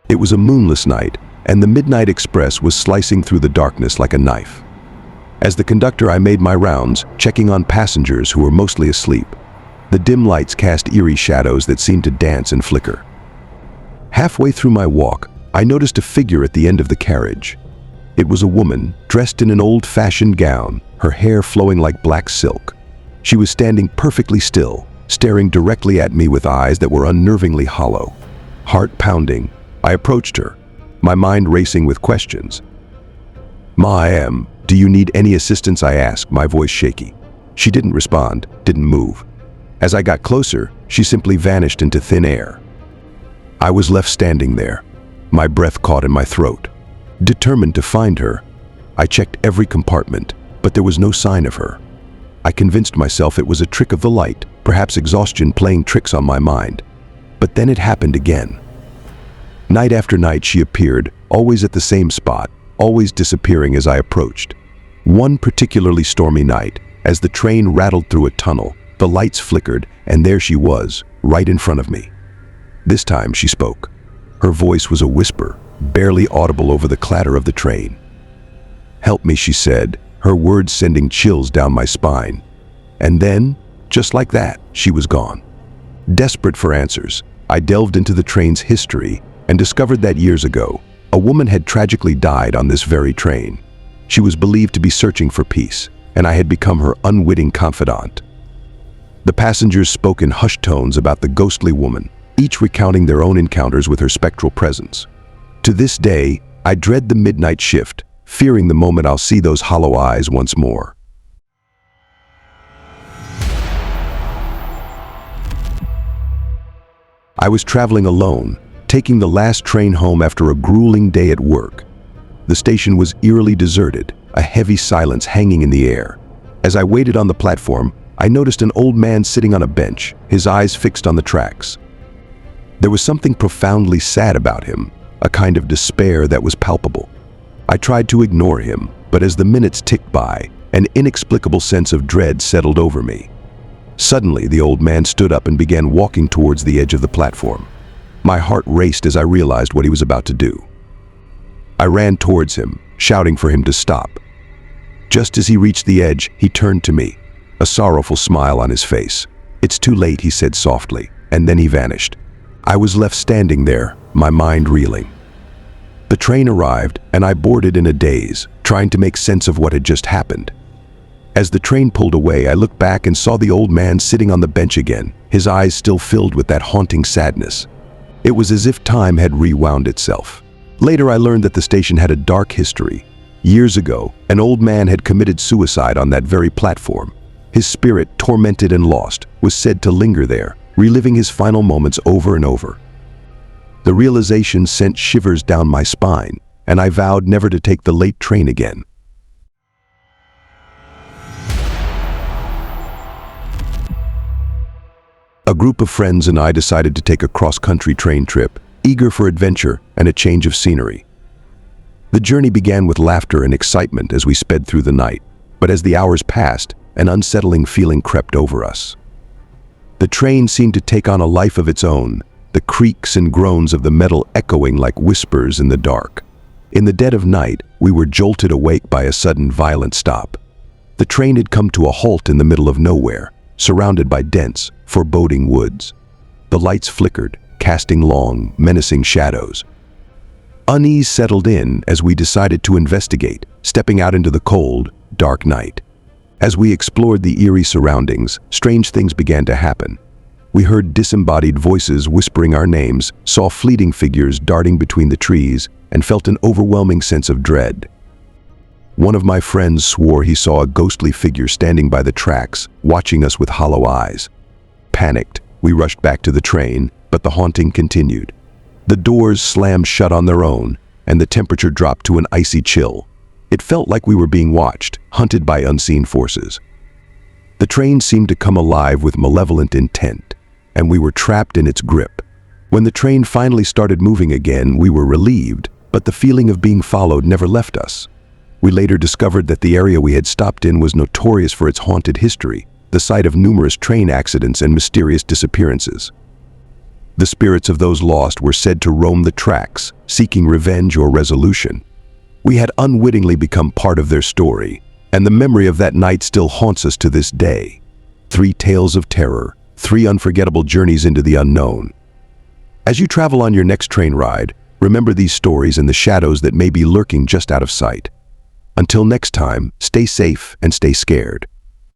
It was a moonless night, and the Midnight Express was slicing through the darkness like a knife. As the conductor, I made my rounds, checking on passengers who were mostly asleep. The dim lights cast eerie shadows that seemed to dance and flicker. Halfway through my walk, I noticed a figure at the end of the carriage. It was a woman, dressed in an old-fashioned gown, her hair flowing like black silk. She was standing perfectly still, staring directly at me with eyes that were unnervingly hollow. Heart pounding, I approached her, my mind racing with questions. Do you need any assistance?" I asked, my voice shaky. She didn't respond, didn't move. As I got closer, she simply vanished into thin air. I was left standing there, my breath caught in my throat. Determined to find her, I checked every compartment, but there was no sign of her. I convinced myself it was a trick of the light, perhaps exhaustion playing tricks on my mind. But then it happened again. Night after night she appeared, always at the same spot, always disappearing as I approached. One particularly stormy night, as the train rattled through a tunnel, the lights flickered, and there she was, right in front of me. This time she spoke. Her voice was a whisper, barely audible over the clatter of the train. "Help me," she said, her words sending chills down my spine. And then, just like that, she was gone. Desperate for answers, I delved into the train's history and discovered that years ago, a woman had tragically died on this very train. She was believed to be searching for peace, and I had become her unwitting confidant. The passengers spoke in hushed tones about the ghostly woman, each recounting their own encounters with her spectral presence. To this day, I dread the midnight shift, fearing the moment I'll see those hollow eyes once more. I was traveling alone, taking the last train home after a grueling day at work. The station was eerily deserted, a heavy silence hanging in the air. As I waited on the platform, I noticed an old man sitting on a bench, his eyes fixed on the tracks. There was something profoundly sad about him, a kind of despair that was palpable. I tried to ignore him, but as the minutes ticked by, an inexplicable sense of dread settled over me. Suddenly, the old man stood up and began walking towards the edge of the platform. My heart raced as I realized what he was about to do. I ran towards him, shouting for him to stop. Just as he reached the edge, he turned to me, a sorrowful smile on his face. "It's too late," he said softly, and then he vanished. I was left standing there, my mind reeling. The train arrived, and I boarded in a daze, trying to make sense of what had just happened. As the train pulled away, I looked back and saw the old man sitting on the bench again, his eyes still filled with that haunting sadness. It was as if time had rewound itself. Later, I learned that the station had a dark history. Years ago, an old man had committed suicide on that very platform. His spirit, tormented and lost, was said to linger there, reliving his final moments over and over. The realization sent shivers down my spine, and I vowed never to take the late train again. A group of friends and I decided to take a cross-country train trip, eager for adventure and a change of scenery. The journey began with laughter and excitement as we sped through the night, but as the hours passed, an unsettling feeling crept over us. The train seemed to take on a life of its own, the creaks and groans of the metal echoing like whispers in the dark. In the dead of night, we were jolted awake by a sudden violent stop. The train had come to a halt in the middle of nowhere, surrounded by dense, foreboding woods. The lights flickered, casting long, menacing shadows. Unease settled in as we decided to investigate, stepping out into the cold, dark night. As we explored the eerie surroundings, strange things began to happen. We heard disembodied voices whispering our names, saw fleeting figures darting between the trees, and felt an overwhelming sense of dread. One of my friends swore he saw a ghostly figure standing by the tracks, watching us with hollow eyes. Panicked, we rushed back to the train, but the haunting continued. The doors slammed shut on their own, and the temperature dropped to an icy chill. It felt like we were being watched, hunted by unseen forces. The train seemed to come alive with malevolent intent, and we were trapped in its grip. When the train finally started moving again, we were relieved, but the feeling of being followed never left us. We later discovered that the area we had stopped in was notorious for its haunted history, the site of numerous train accidents and mysterious disappearances. The spirits of those lost were said to roam the tracks, seeking revenge or resolution. We had unwittingly become part of their story, and the memory of that night still haunts us to this day. 3 tales of terror, 3 unforgettable journeys into the unknown. As you travel on your next train ride, remember these stories and the shadows that may be lurking just out of sight. Until next time, stay safe and stay scared.